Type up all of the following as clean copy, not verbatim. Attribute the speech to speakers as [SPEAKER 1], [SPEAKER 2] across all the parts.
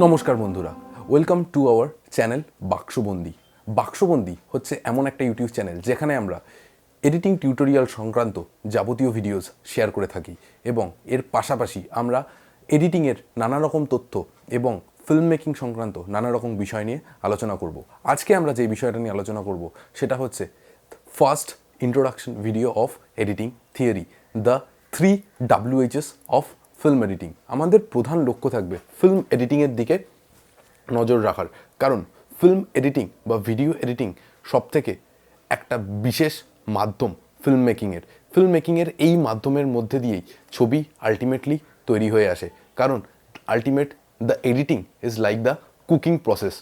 [SPEAKER 1] নমস্কার বন্ধুরা, welcome to our channel বাক্সবন্দি। বাক্সবন্দি হচ্ছে এমন একটা ইউটিউব চ্যানেল যেখানে আমরা এডিটিং টিউটোরিয়াল সংক্রান্ত যাবতীয় ভিডিওস শেয়ার করে থাকি এবং এর পাশাপাশি আমরা এডিটিংয়ের নানা রকম তথ্য এবং ফিল্ম মেকিং সংক্রান্ত নানা রকম বিষয় নিয়ে আলোচনা করব। আজকে আমরা যে বিষয়টা নিয়ে আলোচনা করব সেটা হচ্ছে first introduction video of editing theory, the 3 WHs of film editing. আমাদের প্রধান লক্ষ্য থাকবে ফিল্ম এডিটিংয়ের দিকে নজর রাখার, কারণ ফিল্ম এডিটিং বা ভিডিও এডিটিং সবথেকে একটা বিশেষ মাধ্যম ফিল্ম মেকিংয়ের এই মাধ্যমের মধ্যে দিয়েই ছবি আলটিমেটলি তৈরি হয়ে আসে, কারণ ultimate the editing is like the cooking process.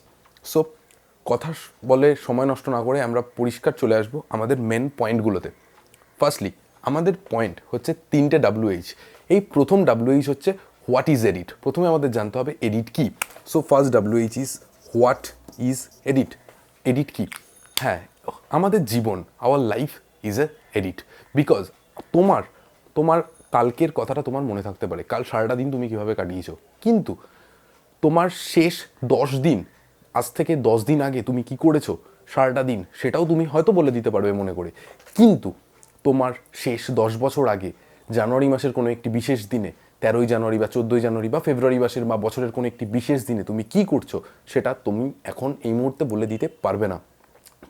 [SPEAKER 1] So কথা বলে সময় নষ্ট না করে আমরা পরিষ্কার চলে আসবো আমাদের মেন পয়েন্টগুলোতে। ফার্স্টলি আমাদের পয়েন্ট হচ্ছে 3টে WH। এই প্রথম WH হচ্ছে হোয়াট ইজ এডিট। প্রথমে আমাদের জানতে হবে এডিট কি। So first WH is what is edit. Edit কি? হ্যাঁ, আমাদের জীবন, our life is a edit. Because তোমার কালকের কথাটা তোমার মনে থাকতে পারে, কাল সারাটা দিন তুমি কীভাবে কাটিয়েছো, কিন্তু তোমার শেষ 10 দিন, আজ থেকে 10 দিন আগে তুমি কি করেছো সারাটা দিন, সেটাও তুমি হয়তো বলে দিতে পারবে মনে করে। কিন্তু তোমার শেষ 10 বছর আগে জানুয়ারি মাসের কোনো একটি বিশেষ দিনে, 13ই জানুয়ারি বা 14ই জানুয়ারি বা ফেব্রুয়ারি মাসের বা বছরের কোনো একটি বিশেষ দিনে তুমি কি করছো সেটা তুমি এখন এই মুহূর্তে বলে দিতে পারবে না।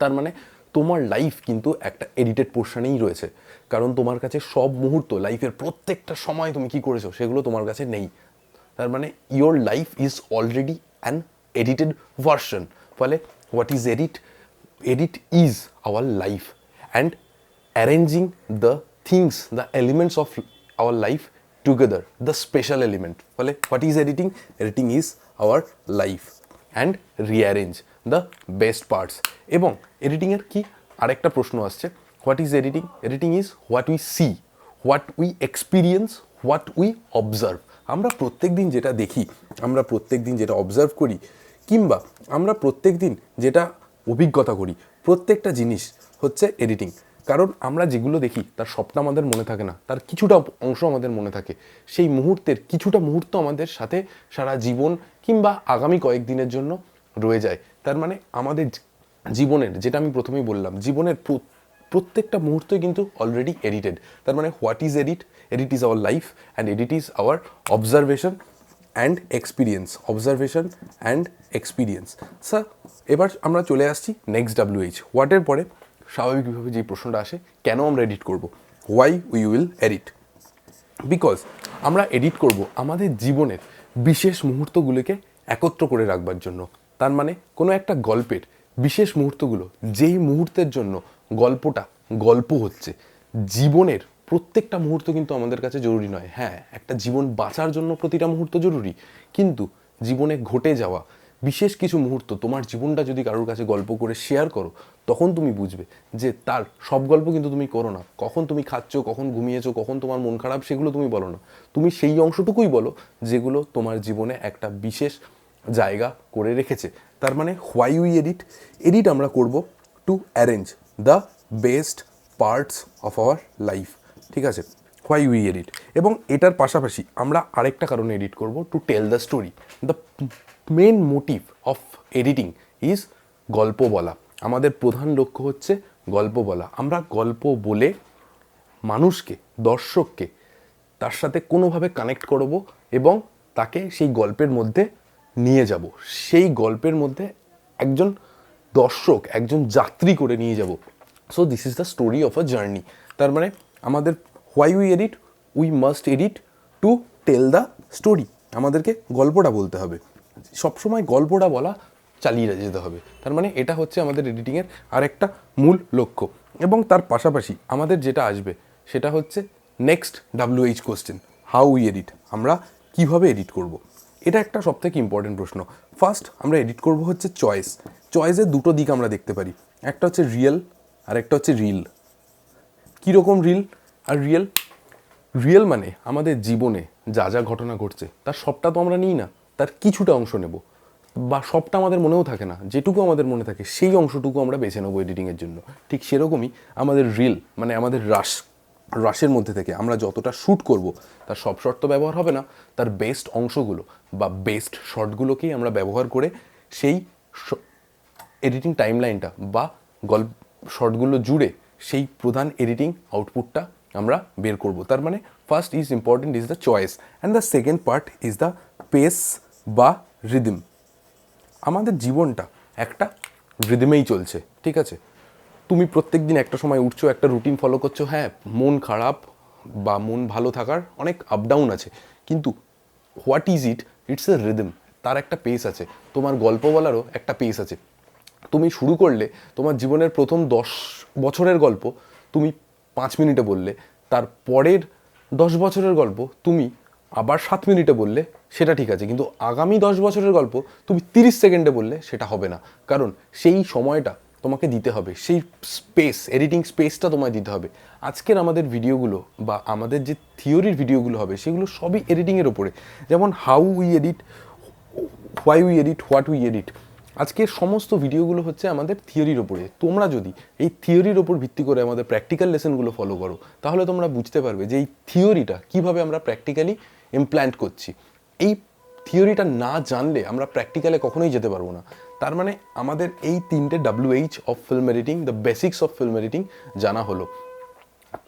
[SPEAKER 1] তার মানে তোমার লাইফ কিন্তু একটা এডিটেড পোর্শনেই রয়েছে, কারণ তোমার কাছে সব মুহূর্ত, লাইফের প্রত্যেকটা সময় তুমি কি করেছো সেগুলো তোমার কাছে নেই। তার মানে your life is already an edited version. ফলে what is edit? Edit is our life and arranging the things, the elements of our life together, the special element. ফলে what is editing? Editing is our life and rearrange the best parts. এবং এডিটিংয়ের কি আরেকটা প্রশ্ন আসছে, what is editing? Editing is what we see, what we experience, what we observe. আমরা প্রত্যেক দিন যেটা দেখি, আমরা প্রত্যেক দিন যেটা অবজার্ভ করি, কিংবা আমরা প্রত্যেক দিন যেটা অভিজ্ঞতা করি, প্রত্যেকটা জিনিস হচ্ছে এডিটিং। কারণ আমরা যেগুলো দেখি তার সবটা আমাদের মনে থাকে না, তার কিছুটা অংশ আমাদের মনে থাকে। সেই মুহূর্তের কিছুটা মুহূর্ত আমাদের সাথে সারা জীবন কিংবা আগামী কয়েকদিনের জন্য রয়ে যায়। তার মানে আমাদের জীবনের, যেটা আমি প্রথমেই বললাম, জীবনের প্রত্যেকটা মুহূর্তই কিন্তু অলরেডি এডিটেড। তার মানে what is edit? Edit is our life and edit is hour observation and experience. Observation and experience. Sir, এবার আমরা চলে আসছি নেক্সট WH। হোয়াটের পরে স্বাভাবিকভাবে যে প্রশ্নটা আসে, কেন আমরা এডিট করব? Why we will edit? Because আমরা এডিট করব আমাদের জীবনের বিশেষ মুহূর্তগুলোকে একত্র করে রাখবার জন্য। তার মানে কোনো একটা গল্পের বিশেষ মুহূর্তগুলো, যেই মুহূর্তের জন্য গল্পটা গল্প হচ্ছে, জীবনের প্রত্যেকটা মুহূর্ত কিন্তু আমাদের কাছে জরুরি নয়। হ্যাঁ, একটা জীবন বাঁচার জন্য প্রতিটা মুহূর্ত জরুরি, কিন্তু জীবনে ঘটে যাওয়া বিশেষ কিছু মুহূর্ত, তোমার জীবনটা যদি কারোর কাছে গল্প করে শেয়ার করো, তখন তুমি বুঝবে যে তার সব গল্প কিন্তু তুমি করো না। কখন তুমি খাচ্ছো, কখন ঘুমিয়েছো, কখন তোমার মন খারাপ, সেগুলো তুমি বলো না। তুমি সেই অংশটুকুই বলো যেগুলো তোমার জীবনে একটা বিশেষ জায়গা করে রেখেছে। তার মানে হোয়াই উই এডিট? এডিট আমরা করব to arrange the best parts of our life. ঠিক আছে, হোয়াই উই এডিট। এবং এটার পাশাপাশি আমরা আরেকটা কারণে এডিট করব, to tell the story. The main motive of editing is গল্প বলা। আমাদের প্রধান লক্ষ্য হচ্ছে গল্প বলা। আমরা গল্প বলে মানুষকে, দর্শককে তার সাথে কোনোভাবে কানেক্ট করব এবং তাকে সেই গল্পের মধ্যে নিয়ে যাব, সেই গল্পের মধ্যে একজন দর্শক, একজন যাত্রী করে নিয়ে যাব। So this is the story of a journey. তার মানে আমাদের why we edit? We must edit to tell the story. আমাদেরকে গল্পটা বলতে হবে, সবসময় গল্পটা বলা চালিয়ে যেতে হবে। তার মানে এটা হচ্ছে আমাদের এডিটিংয়ের আরেকটা মূল লক্ষ্য। এবং তার পাশাপাশি আমাদের যেটা আসবে সেটা হচ্ছে next WH question, how we edit. আমরা কিভাবে এডিট করব? এটা একটা সবথেকে ইম্পর্টেন্ট প্রশ্ন। ফার্স্ট আমরা এডিট করব হচ্ছে চয়েস। চয়েসের দুটো দিক আমরা দেখতে পারি, একটা হচ্ছে রিয়েল আর একটা হচ্ছে রিল। কীরকম রিল আর রিয়েল? রিয়েল মানে আমাদের জীবনে যা যা ঘটনা ঘটছে তার সবটা তো আমরা নিই না, তার কিছুটা অংশ নেব, বা সবটা আমাদের মনেও থাকে না, যেটুকু আমাদের মনে থাকে সেই অংশটুকু আমরা বেছে নেবো এডিটিংয়ের জন্য। ঠিক সেরকমই আমাদের রিল মানে আমাদের রাশ, রাশের মধ্যে থেকে আমরা যতটা শ্যুট করব তার সব শট তো ব্যবহার হবে না, তার বেস্ট অংশগুলো বা বেস্ট শটগুলোকেই আমরা ব্যবহার করে সেই এডিটিং টাইমলাইনটা বা গল্প শটগুলো জুড়ে সেই প্রধান এডিটিং আউটপুটটা আমরা বের করব। তার মানে first is important is the choice and the second part is the pace বা রিদম। আমাদের জীবনটা একটা রিদমেই চলছে, ঠিক আছে? তুমি প্রত্যেক দিন একটা সময় উঠছো, একটা রুটিন ফলো করছো, হ্যাঁ মন খারাপ বা মন ভালো থাকার অনেক আপ ডাউন আছে, কিন্তু what is it, it's a rhythm. তার একটা পেস আছে, তোমার গল্প বলারও একটা পেস আছে। তুমি শুরু করলে তোমার জীবনের প্রথম 10 বছরের গল্প তুমি 5 মিনিটে বললে, তার পরের 10 বছরের গল্প তুমি আবার 7 মিনিটে বললে, সেটা ঠিক আছে, কিন্তু আগামী 10 বছরের গল্প তুমি 30 সেকেন্ডে বললে সেটা হবে না, কারণ সেই সময়টা তোমাকে দিতে হবে, সেই স্পেস, এডিটিং স্পেসটা তোমায় দিতে হবে। আজকের আমাদের ভিডিওগুলো বা আমাদের যে থিওরির ভিডিওগুলো হবে সেগুলো সবই এডিটিংয়ের ওপরে, যেমন how we edit, why we edit, what we edit. আজকের সমস্ত ভিডিওগুলো হচ্ছে আমাদের থিওরির ওপরে। তোমরা যদি এই থিওরির ওপর ভিত্তি করে আমাদের প্র্যাকটিক্যাল লেসনগুলো ফলো করো, তাহলে তোমরা বুঝতে পারবে যে এই থিওরিটা কীভাবে আমরা প্র্যাকটিক্যালি ইমপ্ল্যান্ট করছি। এই থিওরিটা না জানলে আমরা প্র্যাকটিক্যালে কখনোই যেতে পারবো না। তার মানে আমাদের এই 3টে WH of film editing, the basics of film editing জানা হলো।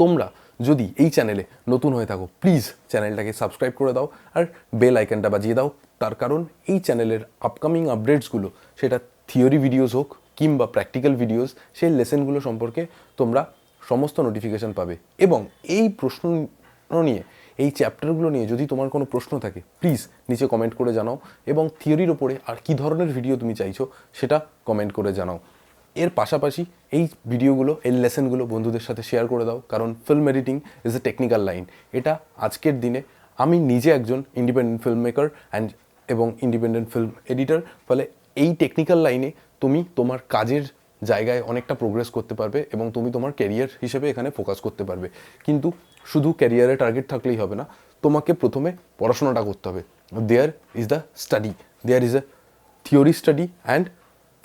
[SPEAKER 1] তোমরা যদি এই চ্যানেলে নতুন হয়ে থাকো, প্লিজ চ্যানেলটাকে সাবস্ক্রাইব করে দাও আর বেল আইকনটা বাজিয়ে দাও। তার কারণ এই চ্যানেলের আপকামিং আপডেটসগুলো, সেটা থিওরি ভিডিওস হোক কিংবা প্র্যাকটিক্যাল ভিডিওস, সেই লেসনগুলো সম্পর্কে তোমরা সমস্ত নোটিফিকেশান পাবে। এবং এই প্রশ্ন নিয়ে, এই চ্যাপ্টারগুলো নিয়ে যদি তোমার কোনো প্রশ্ন থাকে, প্লিজ নিচে কমেন্ট করে জানাও। এবং থিওরির ওপরে আর কী ধরনের ভিডিও তুমি চাইছো সেটা কমেন্ট করে জানাও। এর পাশাপাশি এই ভিডিওগুলো, এই লেসনগুলো বন্ধুদের সাথে শেয়ার করে দাও, কারণ film editing is a technical line. এটা আজকের দিনে, আমি নিজে একজন ইন্ডিপেন্ডেন্ট ফিল্ম মেকার এবং ইন্ডিপেন্ডেন্ট ফিল্ম এডিটর, ফলে এই টেকনিক্যাল লাইনে তুমি তোমার কাজের জায়গায় অনেকটা প্রোগ্রেস করতে পারবে এবং তুমি তোমার ক্যারিয়ার হিসেবে এখানে ফোকাস করতে পারবে। কিন্তু শুধু ক্যারিয়ারে টার্গেট থাকলেই হবে না, তোমাকে প্রথমে পড়াশোনাটা করতে হবে। There is the study, there is a theory study and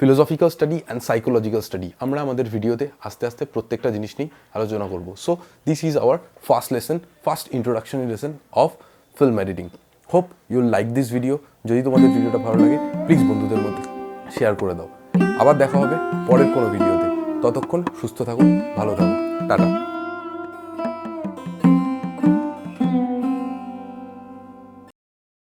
[SPEAKER 1] philosophical study and psychological study. আমরা আমাদের ভিডিওতে আস্তে আস্তে প্রত্যেকটা জিনিস নিয়ে আলোচনা করব। So this is our first lesson, first introductory lesson of film editing. Hope you'll like this video. যদি তোমাদের ভিডিওটা ভালো লাগে, প্লিজ বন্ধুদের মধ্যে শেয়ার করে দাও। আবার দেখা হবে পরের কোনো ভিডিওতে। ততক্ষণ সুস্থ থাকুন, ভালো থাকুন, টাটা।